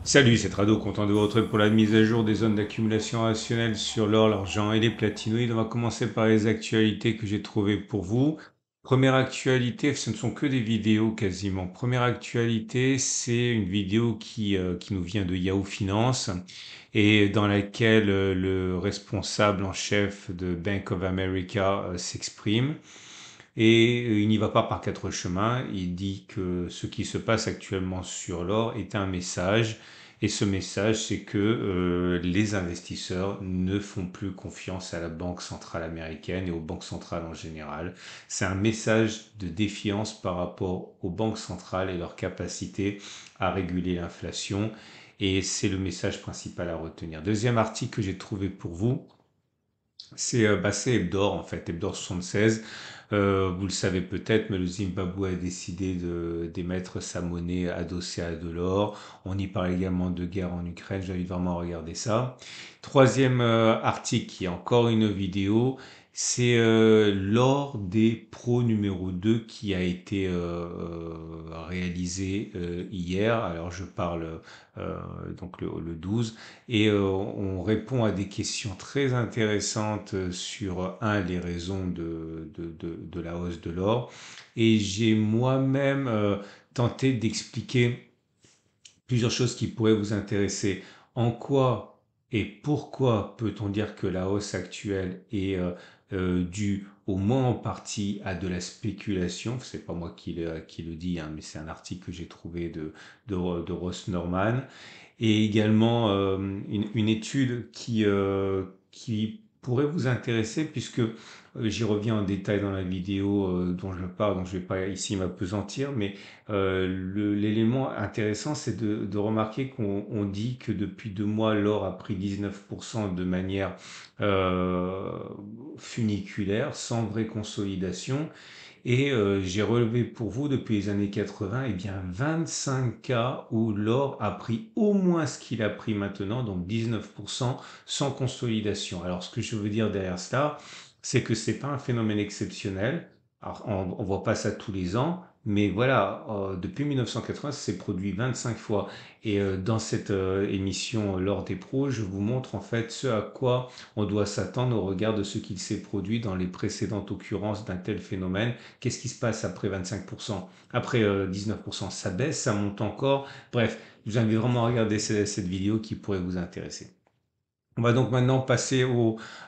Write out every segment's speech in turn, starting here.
Salut, c'est Rado, content de vous retrouver pour la mise à jour des zones d'accumulation rationnelle sur l'or, l'argent et les platinoïdes. On va commencer par les actualités que j'ai trouvées pour vous. Première actualité, ce ne sont que des vidéos quasiment. Première actualité, c'est une vidéo qui nous vient de Yahoo Finance et dans laquelle le responsable en chef de Bank of America s'exprime. Et il n'y va pas par quatre chemins. Il dit que ce qui se passe actuellement sur l'or est un message. Et ce message, c'est que les investisseurs ne font plus confiance à la Banque centrale américaine et aux banques centrales en général. C'est un message de défiance par rapport aux banques centrales et leur capacité à réguler l'inflation. Et c'est le message principal à retenir. Deuxième article que j'ai trouvé pour vous, c'est Hebdor en fait, Hebdor 76. Vous le savez peut-être, mais le Zimbabwe a décidé d'émettre sa monnaie adossée à de l'or. On y parle également de guerre en Ukraine, j'invite vraiment à regarder ça. Troisième article qui est encore une vidéo, c'est l'or des pros numéro 2 qui a été réalisé hier. Alors je parle donc le 12 et on répond à des questions très intéressantes sur, les raisons de la hausse de l'or. Et j'ai moi-même tenté d'expliquer plusieurs choses qui pourraient vous intéresser. En quoi et pourquoi peut-on dire que la hausse actuelle est due au moins en partie à de la spéculation? C'est pas moi qui le dis, hein, mais c'est un article que j'ai trouvé de Ross Norman et également une étude qui pourrait vous intéresser puisque j'y reviens en détail dans la vidéo dont je parle, donc je ne vais pas ici m'apesantir, mais l'élément intéressant c'est de remarquer qu'on dit que depuis 2 mois l'or a pris 19% de manière euh, funiculaire, sans vraie consolidation. Et j'ai relevé pour vous depuis les années 80, eh bien 25 cas où l'or a pris au moins ce qu'il a pris maintenant, donc 19% sans consolidation. Alors ce que je veux dire derrière cela, c'est que c'est pas un phénomène exceptionnel. Alors, on voit pas ça tous les ans, mais voilà, depuis 1980, ça s'est produit 25 fois. Et dans cette émission L'or des pros, je vous montre en fait ce à quoi on doit s'attendre au regard de ce qu'il s'est produit dans les précédentes occurrences d'un tel phénomène. Qu'est-ce qui se passe après 25%? Après 19%, ça baisse, ça monte encore. Bref, je vous invite vraiment à regarder cette vidéo qui pourrait vous intéresser. On va donc maintenant passer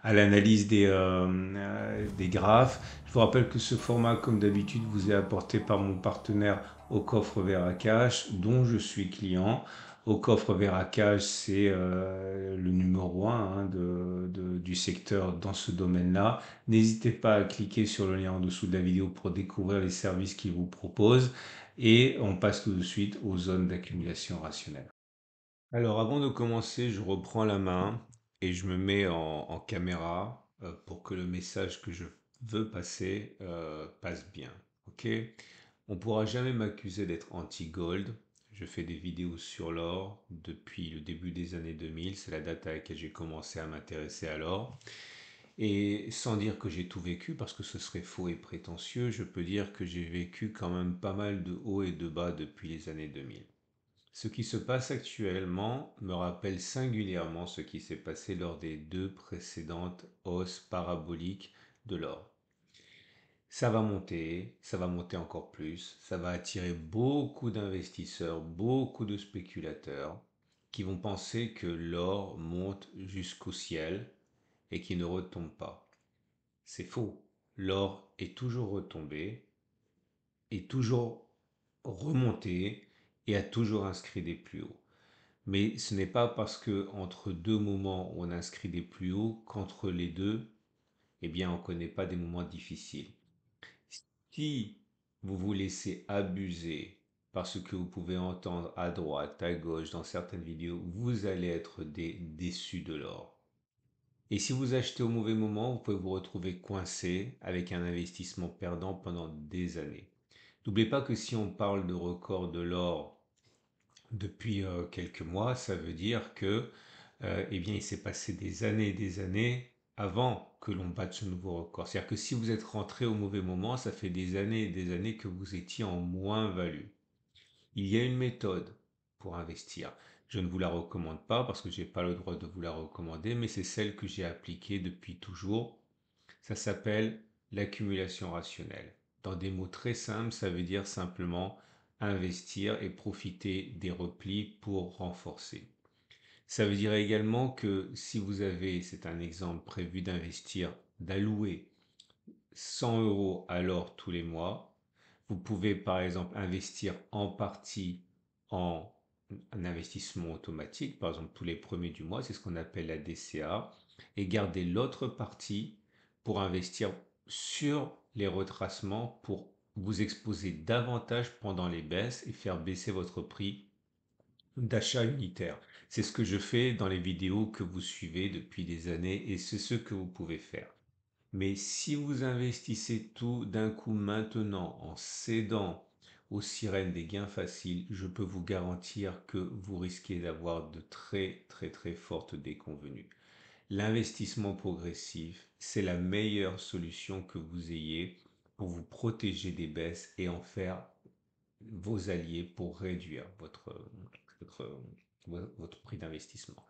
à l'analyse des graphes. Je vous rappelle que ce format, comme d'habitude, vous est apporté par mon partenaire au coffre Veracash, dont je suis client. Au coffre Veracash, c'est le numéro un, hein, du secteur dans ce domaine-là. N'hésitez pas à cliquer sur le lien en dessous de la vidéo pour découvrir les services qu'il vous propose. Et on passe tout de suite aux zones d'accumulation rationnelle. Alors, avant de commencer, je reprends la main et je me mets en caméra pour que le message que je veux passer passe bien. Ok? On pourra jamais m'accuser d'être anti-gold. Je fais des vidéos sur l'or depuis le début des années 2000. C'est la date à laquelle j'ai commencé à m'intéresser à l'or. Et sans dire que j'ai tout vécu, parce que ce serait faux et prétentieux, je peux dire que j'ai vécu quand même pas mal de hauts et de bas depuis les années 2000. Ce qui se passe actuellement me rappelle singulièrement ce qui s'est passé lors des deux précédentes hausses paraboliques de l'or. Ça va monter encore plus, ça va attirer beaucoup d'investisseurs, beaucoup de spéculateurs qui vont penser que l'or monte jusqu'au ciel et qui ne retombe pas. C'est faux. L'or est toujours retombé, est toujours remonté et a toujours inscrit des plus hauts. Mais ce n'est pas parce que entre deux moments on inscrit des plus hauts qu'entre les deux, eh bien on ne connaît pas des moments difficiles. Si vous vous laissez abuser par ce que vous pouvez entendre à droite, à gauche, dans certaines vidéos, vous allez être déçus de l'or. Et si vous achetez au mauvais moment, vous pouvez vous retrouver coincé avec un investissement perdant pendant des années. N'oubliez pas que si on parle de record de l'or depuis quelques mois, ça veut dire que eh bien, il s'est passé des années et des années avant que l'on batte ce nouveau record. C'est-à-dire que si vous êtes rentré au mauvais moment, ça fait des années et des années que vous étiez en moins-value. Il y a une méthode pour investir. Je ne vous la recommande pas parce que je n'ai pas le droit de vous la recommander, mais c'est celle que j'ai appliquée depuis toujours. Ça s'appelle l'accumulation rationnelle. Dans des mots très simples, ça veut dire simplement investir et profiter des replis pour renforcer. Ça veut dire également que si vous avez, c'est un exemple, prévu d'investir, d'allouer 100 euros à l'or tous les mois, vous pouvez par exemple investir en partie en un investissement automatique, par exemple tous les premiers du mois, c'est ce qu'on appelle la DCA, et garder l'autre partie pour investir sur les retracements pour vous exposer davantage pendant les baisses et faire baisser votre prix d'achat unitaire. C'est ce que je fais dans les vidéos que vous suivez depuis des années et c'est ce que vous pouvez faire. Mais si vous investissez tout d'un coup maintenant en cédant aux sirènes des gains faciles, je peux vous garantir que vous risquez d'avoir de très très très fortes déconvenues. L'investissement progressif, c'est la meilleure solution que vous ayez pour vous protéger des baisses et en faire vos alliés pour réduire votre, votre prix d'investissement.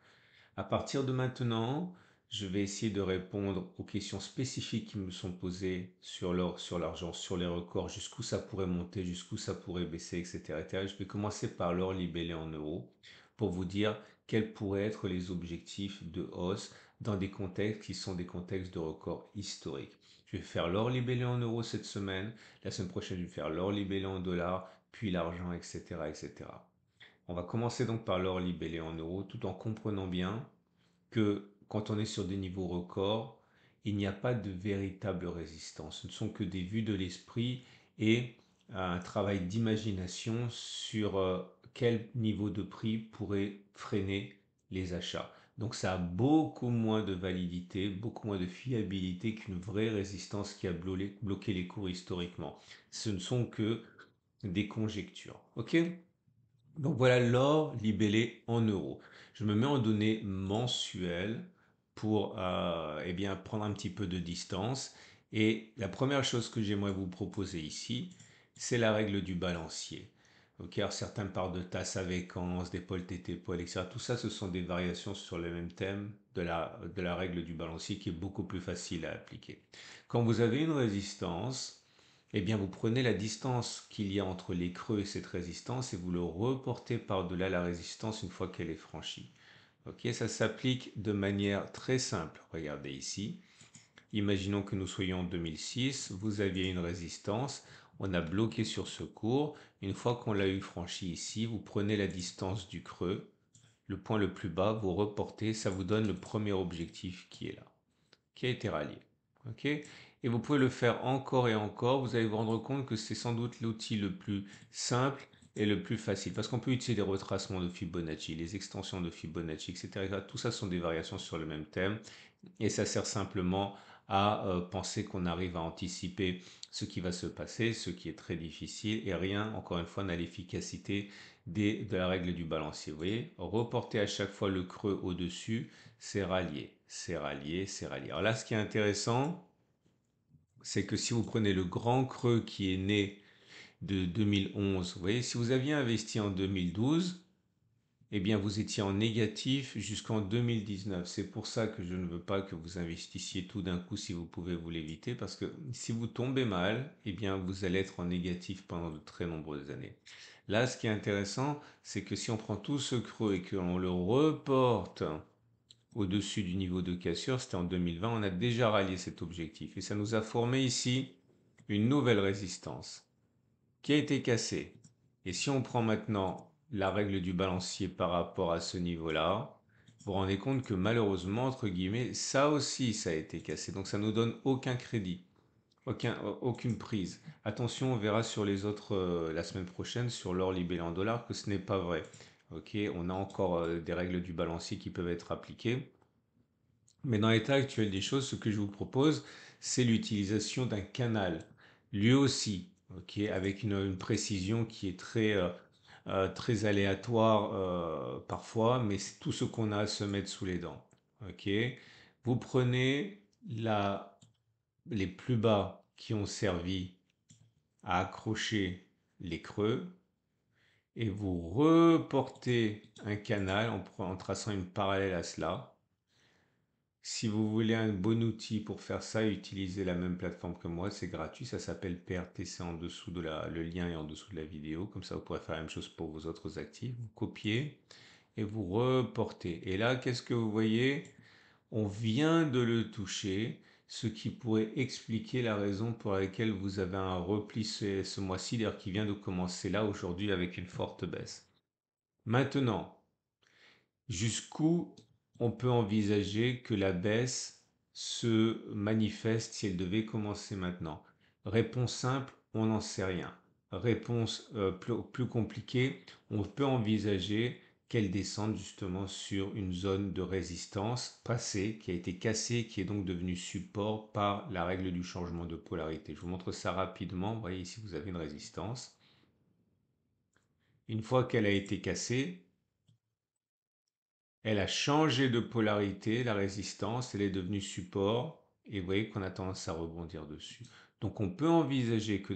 À partir de maintenant, je vais essayer de répondre aux questions spécifiques qui me sont posées sur l'or, sur l'argent, sur les records, jusqu'où ça pourrait monter, jusqu'où ça pourrait baisser, etc., etc. Je vais commencer par l'or libellé en euros pour vous dire quels pourraient être les objectifs de hausse dans des contextes qui sont des contextes de records historiques. Je vais faire l'or libellé en euros cette semaine. La semaine prochaine, je vais faire l'or libellé en dollars, puis l'argent, etc., etc. On va commencer donc par l'or libellé en euros, tout en comprenant bien que quand on est sur des niveaux records, il n'y a pas de véritable résistance. Ce ne sont que des vues de l'esprit et un travail d'imagination sur quel niveau de prix pourrait freiner les achats. Donc ça a beaucoup moins de validité, beaucoup moins de fiabilité qu'une vraie résistance qui a bloqué les cours historiquement. Ce ne sont que des conjectures. OK? Donc voilà l'or libellé en euros. Je me mets en données mensuelles pour eh bien, prendre un petit peu de distance. Et la première chose que j'aimerais vous proposer ici, c'est la règle du balancier. Ok, alors certains parlent de tasse à séquence, d'épaule tété poil, etc. Tout ça, ce sont des variations sur le même thème de la règle du balancier qui est beaucoup plus facile à appliquer. Quand vous avez une résistance, eh bien, vous prenez la distance qu'il y a entre les creux et cette résistance et vous le reportez par-delà la résistance une fois qu'elle est franchie. Ok, ça s'applique de manière très simple. Regardez ici. Imaginons que nous soyons en 2006, vous aviez une résistance, on a bloqué sur ce cours. Une fois qu'on l'a eu franchi ici, vous prenez la distance du creux, le point le plus bas, vous reportez, ça vous donne le premier objectif qui est là, qui a été rallié. Ok. Et vous pouvez le faire encore et encore. Vous allez vous rendre compte que c'est sans doute l'outil le plus simple et le plus facile. Parce qu'on peut utiliser des retracements de Fibonacci, les extensions de Fibonacci, etc. Tout ça sont des variations sur le même thème. Et ça sert simplement à penser qu'on arrive à anticiper ce qui va se passer, ce qui est très difficile. Et rien, encore une fois, n'a l'efficacité de la règle du balancier. Vous voyez, reporter à chaque fois le creux au-dessus, c'est rallier, c'est rallier, c'est rallier. Alors là, ce qui est intéressant, c'est que si vous prenez le grand creux qui est né de 2011, vous voyez, si vous aviez investi en 2012, eh bien vous étiez en négatif jusqu'en 2019. C'est pour ça que je ne veux pas que vous investissiez tout d'un coup si vous pouvez vous l'éviter, parce que si vous tombez mal, eh bien vous allez être en négatif pendant de très nombreuses années. Là, ce qui est intéressant, c'est que si on prend tout ce creux et qu'on le reporte au-dessus du niveau de cassure, c'était en 2020, on a déjà rallié cet objectif. Et ça nous a formé ici une nouvelle résistance qui a été cassée. Et si on prend maintenant la règle du balancier par rapport à ce niveau-là, vous vous rendez compte que malheureusement, entre guillemets, ça aussi, ça a été cassé. Donc ça ne nous donne aucun crédit, aucune prise. Attention, on verra sur les autres la semaine prochaine, sur l'or libellé en dollars, que ce n'est pas vrai. Ok, on a encore des règles du balancier qui peuvent être appliquées. Mais dans l'état actuel des choses, ce que je vous propose, c'est l'utilisation d'un canal, lui aussi, ok, avec une précision qui est très aléatoire parfois, mais c'est tout ce qu'on a à se mettre sous les dents. Ok, vous prenez les plus bas qui ont servi à accrocher les creux et vous reportez un canal en traçant une parallèle à cela. Si vous voulez un bon outil pour faire ça, utilisez la même plateforme que moi, c'est gratuit, ça s'appelle PRTC en dessous de le lien est en dessous de la vidéo, comme ça vous pourrez faire la même chose pour vos autres actifs. Vous copiez et vous reportez. Et là, qu'est-ce que vous voyez? On vient de le toucher, ce qui pourrait expliquer la raison pour laquelle vous avez un repli ce mois-ci, d'ailleurs qui vient de commencer là aujourd'hui avec une forte baisse. Maintenant, jusqu'où on peut envisager que la baisse se manifeste si elle devait commencer maintenant? Réponse simple, on n'en sait rien. Réponse plus compliquée, on peut envisager qu'elle descende justement sur une zone de résistance passée, qui a été cassée, qui est donc devenue support par la règle du changement de polarité. Je vous montre ça rapidement. Vous voyez ici, vous avez une résistance. Une fois qu'elle a été cassée, elle a changé de polarité, la résistance, elle est devenue support, et vous voyez qu'on a tendance à rebondir dessus. Donc on peut envisager que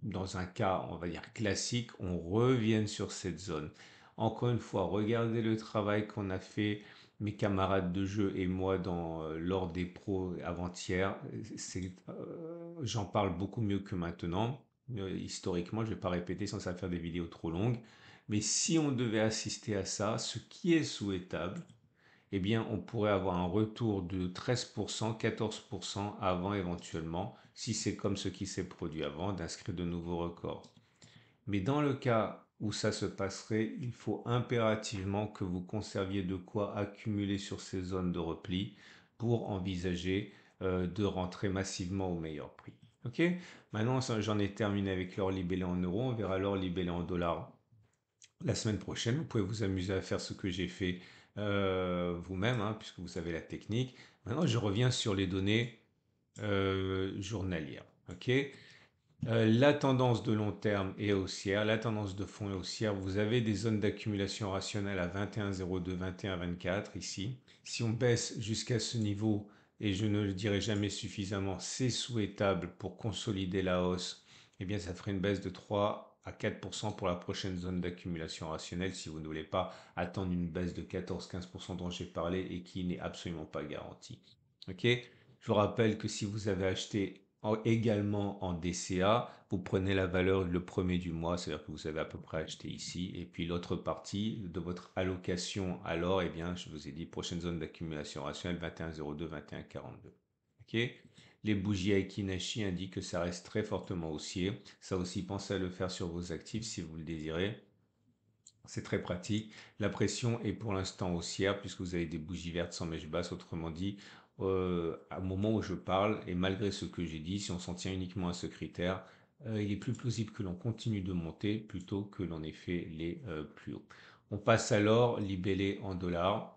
dans un cas, on va dire classique, on revienne sur cette zone. Encore une fois, regardez le travail qu'on a fait, mes camarades de jeu et moi, lors des pros avant-hier. J'en parle beaucoup mieux que maintenant. Historiquement, je ne vais pas répéter sans ça faire des vidéos trop longues. Mais si on devait assister à ça, ce qui est souhaitable, eh bien, on pourrait avoir un retour de 13%, 14% avant éventuellement, si c'est comme ce qui s'est produit avant, d'inscrire de nouveaux records. Mais dans le cas où ça se passerait, il faut impérativement que vous conserviez de quoi accumuler sur ces zones de repli pour envisager de rentrer massivement au meilleur prix. Ok. Maintenant, j'en ai terminé avec l'or libellé en euros. On verra l'or libellé en dollars la semaine prochaine. Vous pouvez vous amuser à faire ce que j'ai fait vous-même, hein, puisque vous savez la technique. Maintenant, je reviens sur les données journalières. Ok. La tendance de long terme est haussière, la tendance de fond est haussière. Vous avez des zones d'accumulation rationnelle à 21,02, 21,24 ici. Si on baisse jusqu'à ce niveau, et je ne le dirai jamais suffisamment, c'est souhaitable pour consolider la hausse, eh bien ça ferait une baisse de 3 à 4% pour la prochaine zone d'accumulation rationnelle si vous ne voulez pas attendre une baisse de 14-15% dont j'ai parlé et qui n'est absolument pas garantie. Ok. Je vous rappelle que si vous avez acheté également en DCA, vous prenez la valeur le premier du mois, c'est-à-dire que vous avez à peu près acheté ici, et puis l'autre partie de votre allocation alors, eh bien, je vous ai dit, prochaine zone d'accumulation rationnelle 21,02, 21,42. Ok. Les bougies Aiki indiquent que ça reste très fortement haussier. Ça aussi, pensez à le faire sur vos actifs si vous le désirez. C'est très pratique. La pression est pour l'instant haussière puisque vous avez des bougies vertes sans mèche basse. Autrement dit, au moment où je parle, et malgré ce que j'ai dit, si on s'en tient uniquement à ce critère, il est plus plausible que l'on continue de monter plutôt que l'on ait fait les plus hauts. On passe alors libellé en dollars.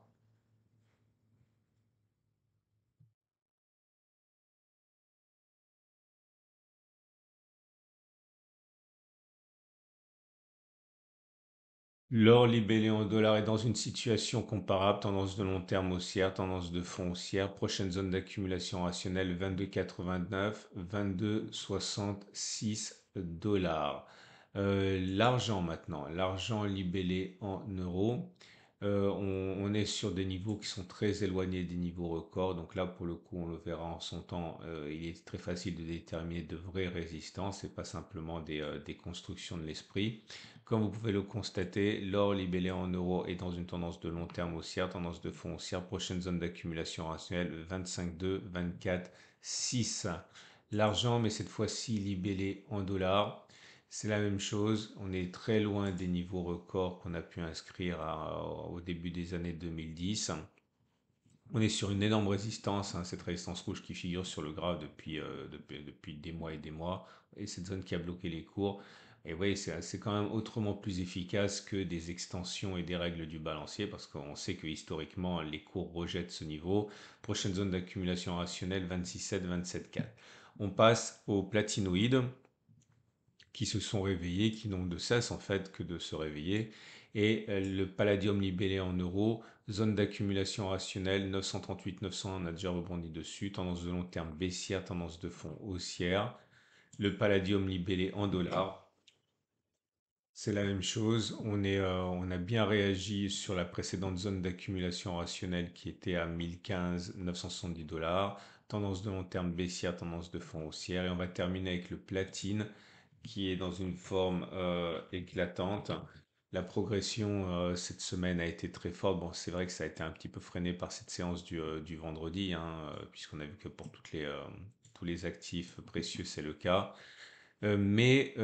L'or libellé en dollars est dans une situation comparable, tendance de long terme haussière, tendance de fond haussière, prochaine zone d'accumulation rationnelle 22,89, 22,66 dollars. L'argent maintenant, l'argent libellé en euros. On est sur des niveaux qui sont très éloignés des niveaux records. Donc là, pour le coup, on le verra en son temps. Il est très facile de déterminer de vraies résistances et pas simplement des constructions de l'esprit. Comme vous pouvez le constater, l'or libellé en euros est dans une tendance de long terme haussière, tendance de fond haussière, prochaine zone d'accumulation rationnelle 25,2, 24,6. L'argent, mais cette fois-ci libellé en dollars, c'est la même chose. On est très loin des niveaux records qu'on a pu inscrire au début des années 2010. On est sur une énorme résistance, hein, cette résistance rouge qui figure sur le graphe depuis des mois et des mois, et cette zone qui a bloqué les cours. Et oui, c'est quand même autrement plus efficace que des extensions et des règles du balancier, parce qu'on sait que historiquement, les cours rejettent ce niveau. Prochaine zone d'accumulation rationnelle, 26,7, 27,4. On passe aux platinoïdes qui se sont réveillés, qui n'ont de cesse en fait que de se réveiller. Et le palladium libellé en euros, zone d'accumulation rationnelle 938, 900, on a déjà rebondi dessus, tendance de long terme baissière, tendance de fond haussière. Le palladium libellé en dollars, C'est la même chose. On a bien réagi sur la précédente zone d'accumulation rationnelle qui était à 1015, 970 dollars. Tendance de long terme baissière, tendance de fond haussière. Et on va terminer avec le platine qui est dans une forme éclatante. La progression cette semaine a été très forte. Bon, c'est vrai que ça a été un petit peu freiné par cette séance du vendredi, hein, puisqu'on a vu que pour tous les actifs précieux, c'est le cas. Mais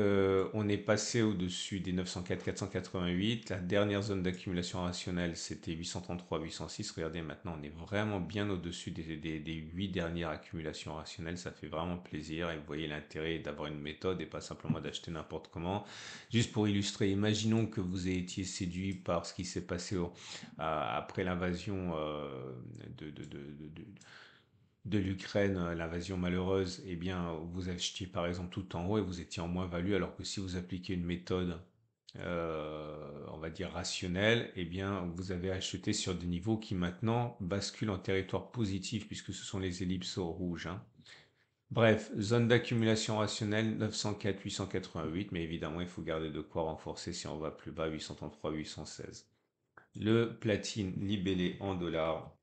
on est passé au-dessus des 904, 488. La dernière zone d'accumulation rationnelle, c'était 833, 806. Regardez, maintenant, on est vraiment bien au-dessus des 8 dernières accumulations rationnelles. Ça fait vraiment plaisir. Et vous voyez l'intérêt d'avoir une méthode et pas simplement d'acheter n'importe comment. Juste pour illustrer, imaginons que vous ayez été séduit par ce qui s'est passé après l'invasion de l'Ukraine, l'invasion malheureuse, eh bien, vous achetiez par exemple tout en haut et vous étiez en moins-value, alors que si vous appliquez une méthode, on va dire rationnelle, eh bien, vous avez acheté sur des niveaux qui maintenant basculent en territoire positif, puisque ce sont les ellipses au rouge, hein. Bref, zone d'accumulation rationnelle 904, 888, mais évidemment, il faut garder de quoi renforcer si on va plus bas, 833, 816. Le platine libellé en dollars,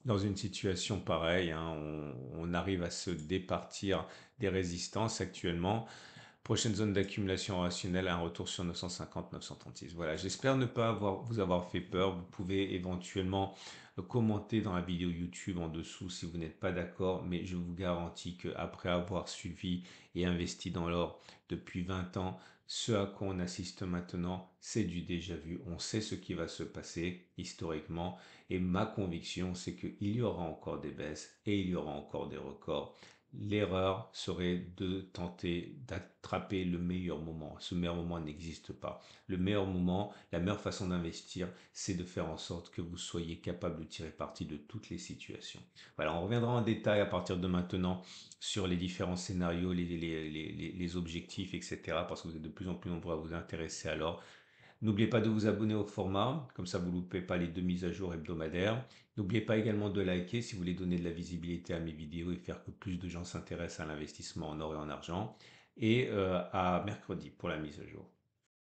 dans une situation pareille, hein, on arrive à se départir des résistances actuellement. Prochaine zone d'accumulation rationnelle, un retour sur 950, 936. Voilà, j'espère ne pas vous avoir fait peur. Vous pouvez éventuellement commenter dans la vidéo YouTube en dessous si vous n'êtes pas d'accord, mais je vous garantis qu'après avoir suivi et investi dans l'or depuis 20 ans, ce à quoi on assiste maintenant, c'est du déjà vu. On sait ce qui va se passer historiquement et ma conviction, c'est qu'il y aura encore des baisses et il y aura encore des records. L'erreur serait de tenter d'attraper le meilleur moment. Ce meilleur moment n'existe pas. Le meilleur moment, la meilleure façon d'investir, c'est de faire en sorte que vous soyez capable de tirer parti de toutes les situations. Voilà, on reviendra en détail à partir de maintenant sur les différents scénarios, les objectifs, etc. Parce que vous êtes de plus en plus nombreux à vous intéresser alors. N'oubliez pas de vous abonner au format, comme ça vous ne loupez pas les deux mises à jour hebdomadaires. N'oubliez pas également de liker si vous voulez donner de la visibilité à mes vidéos et faire que plus de gens s'intéressent à l'investissement en or et en argent. Et à mercredi pour la mise à jour.